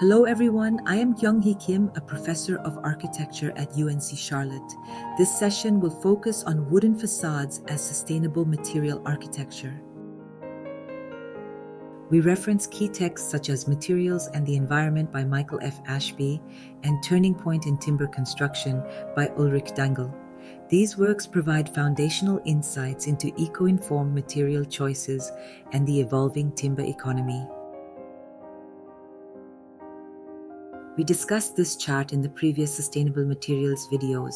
Hello everyone, I am Kyoung-Hee Kim, a professor of architecture at UNC Charlotte. This session will focus on wooden facades as sustainable material architecture. We reference key texts such as Materials and the Environment by Michael F. Ashby and Turning Point in Timber Construction by Ulrich Dangel. These works provide foundational insights into eco-informed material choices and the evolving timber economy. We discussed this chart in the previous sustainable materials videos.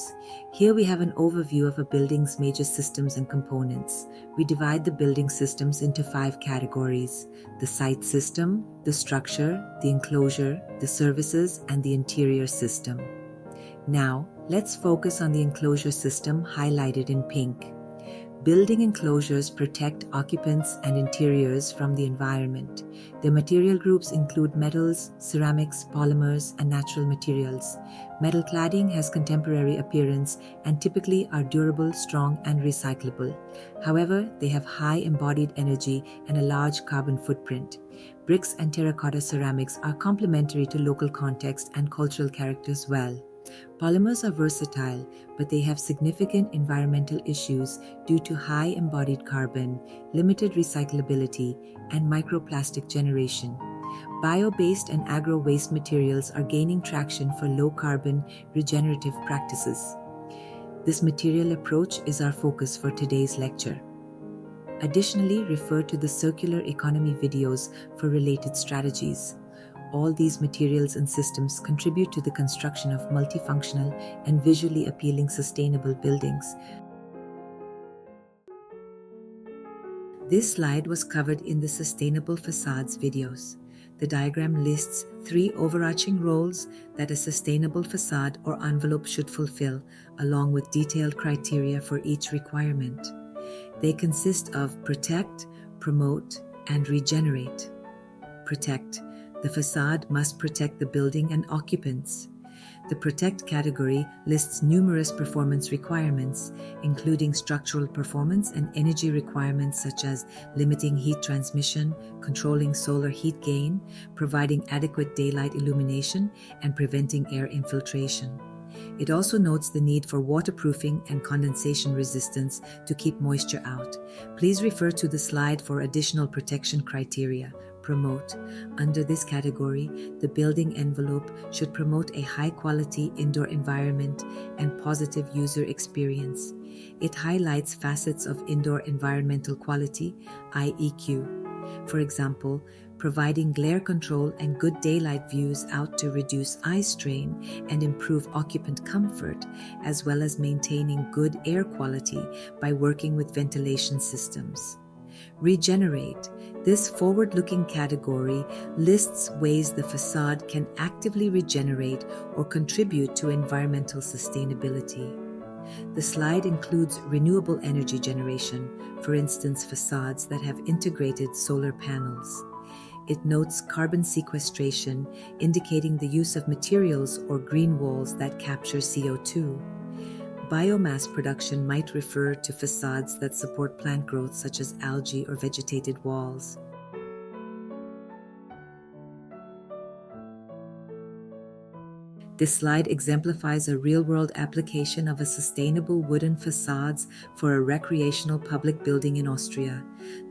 Here we have an overview of a building's major systems and components. We divide the building systems into 5 categories: the site system, the structure, the enclosure, the services, and the interior system. Now, let's focus on the enclosure system highlighted in pink. Building enclosures protect occupants and interiors from the environment. Their material groups include metals, ceramics, polymers, and natural materials. Metal cladding has contemporary appearance and typically are durable, strong, and recyclable. However, they have high embodied energy and a large carbon footprint. Bricks and terracotta ceramics are complementary to local context and cultural characters well. Polymers are versatile, but they have significant environmental issues due to high embodied carbon, limited recyclability, and microplastic generation. Bio-based and agro-waste materials are gaining traction for low-carbon, regenerative practices. This material approach is our focus for today's lecture. Additionally, refer to the circular economy videos for related strategies. All these materials and systems contribute to the construction of multifunctional and visually appealing sustainable buildings. This slide was covered in the Sustainable Facades videos. The diagram lists 3 overarching roles that a sustainable facade or envelope should fulfill, along with detailed criteria for each requirement. They consist of protect, promote, and regenerate. Protect. The facade must protect the building and occupants. The protect category lists numerous performance requirements, including structural performance and energy requirements such as limiting heat transmission, controlling solar heat gain, providing adequate daylight illumination, and preventing air infiltration. It also notes the need for waterproofing and condensation resistance to keep moisture out. Please refer to the slide for additional protection criteria. Promote. Under this category, the building envelope should promote a high-quality indoor environment and positive user experience. It highlights facets of indoor environmental quality, IEQ. For example, providing glare control and good daylight views out to reduce eye strain and improve occupant comfort, as well as maintaining good air quality by working with ventilation systems. Regenerate. This forward-looking category lists ways the facade can actively regenerate or contribute to environmental sustainability. The slide includes renewable energy generation, for instance facades that have integrated solar panels. It notes carbon sequestration, indicating the use of materials or green walls that capture CO2. Biomass production might refer to facades that support plant growth such as algae or vegetated walls. This slide exemplifies a real-world application of a sustainable wooden facades for a recreational public building in Austria.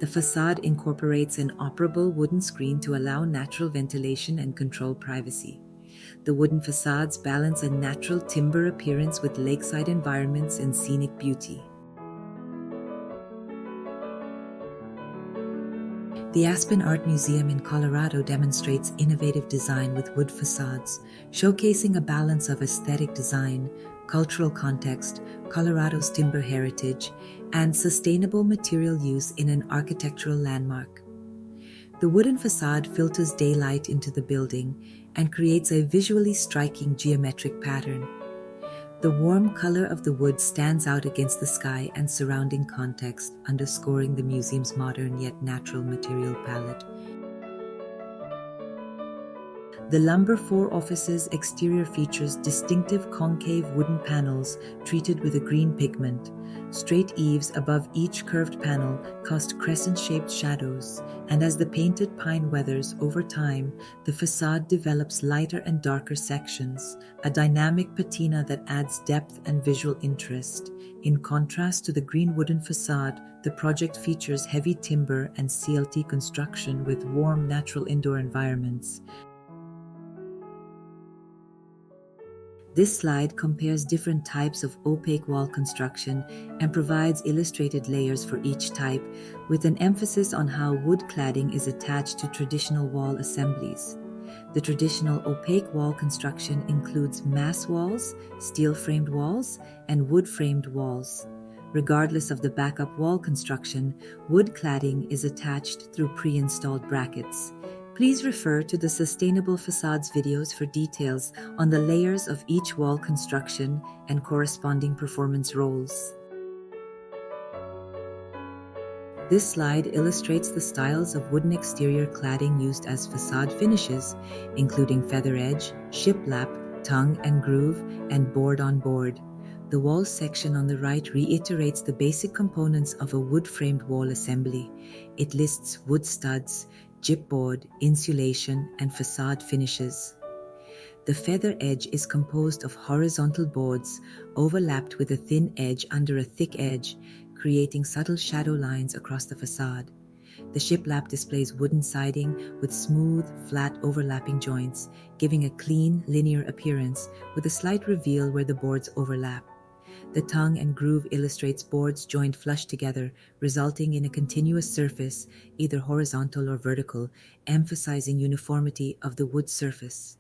The facade incorporates an operable wooden screen to allow natural ventilation and control privacy. The wooden facades balance a natural timber appearance with lakeside environments and scenic beauty. The Aspen Art Museum in Colorado demonstrates innovative design with wood facades, showcasing a balance of aesthetic design, cultural context, Colorado's timber heritage, and sustainable material use in an architectural landmark. The wooden facade filters daylight into the building and creates a visually striking geometric pattern. The warm color of the wood stands out against the sky and surrounding context, underscoring the museum's modern yet natural material palette. The Lumber 4 office's exterior features distinctive concave wooden panels treated with a green pigment. Straight eaves above each curved panel cast crescent-shaped shadows, and as the painted pine weathers over time, the facade develops lighter and darker sections, a dynamic patina that adds depth and visual interest. In contrast to the green wooden facade, the project features heavy timber and CLT construction with warm, natural indoor environments. This slide compares different types of opaque wall construction and provides illustrated layers for each type, with an emphasis on how wood cladding is attached to traditional wall assemblies. The traditional opaque wall construction includes mass walls, steel-framed walls, and wood-framed walls. Regardless of the backup wall construction, wood cladding is attached through pre-installed brackets. Please refer to the Sustainable Facades videos for details on the layers of each wall construction and corresponding performance roles. This slide illustrates the styles of wooden exterior cladding used as facade finishes, including feather edge, shiplap, tongue and groove, and board-on-board. The wall section on the right reiterates the basic components of a wood-framed wall assembly. It lists wood studs, gypboard, insulation, and facade finishes. The feather edge is composed of horizontal boards overlapped with a thin edge under a thick edge, creating subtle shadow lines across the facade. The shiplap displays wooden siding with smooth, flat overlapping joints, giving a clean, linear appearance with a slight reveal where the boards overlap. The tongue and groove illustrates boards joined flush together, resulting in a continuous surface, either horizontal or vertical, emphasizing uniformity of the wood surface.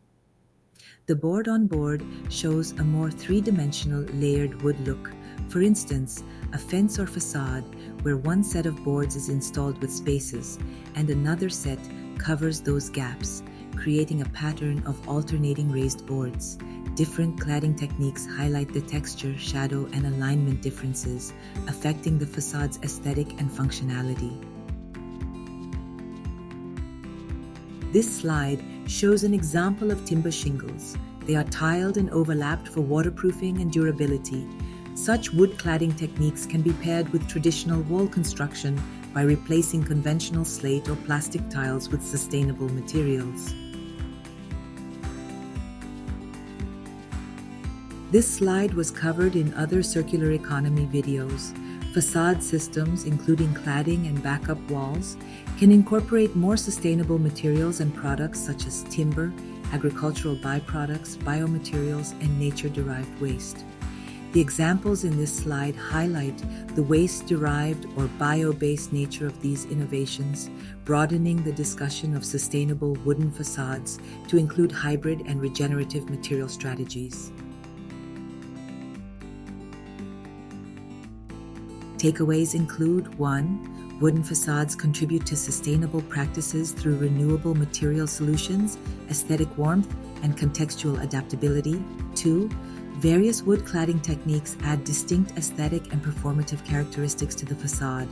The board-on-board shows a more three-dimensional layered wood look. For instance, a fence or facade where one set of boards is installed with spaces and another set covers those gaps, creating a pattern of alternating raised boards. Different cladding techniques highlight the texture, shadow, and alignment differences, affecting the facade's aesthetic and functionality. This slide shows an example of timber shingles. They are tiled and overlapped for waterproofing and durability. Such wood cladding techniques can be paired with traditional wall construction by replacing conventional slate or plastic tiles with sustainable materials. This slide was covered in other circular economy videos. Facade systems, including cladding and backup walls, can incorporate more sustainable materials and products such as timber, agricultural byproducts, biomaterials, and nature-derived waste. The examples in this slide highlight the waste-derived or bio-based nature of these innovations, broadening the discussion of sustainable wooden facades to include hybrid and regenerative material strategies. Takeaways include 1. Wooden facades contribute to sustainable practices through renewable material solutions, aesthetic warmth, and contextual adaptability. 2. Various wood cladding techniques add distinct aesthetic and performative characteristics to the facade.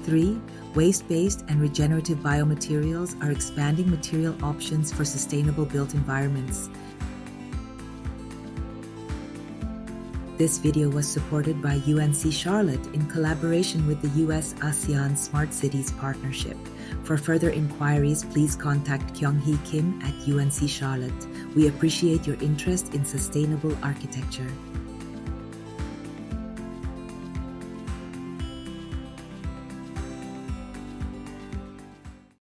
3. Waste-based and regenerative biomaterials are expanding material options for sustainable built environments. This video was supported by UNC Charlotte in collaboration with the US-ASEAN Smart Cities Partnership. For further inquiries, please contact Kyoung-Hee Kim at UNC Charlotte. We appreciate your interest in sustainable architecture.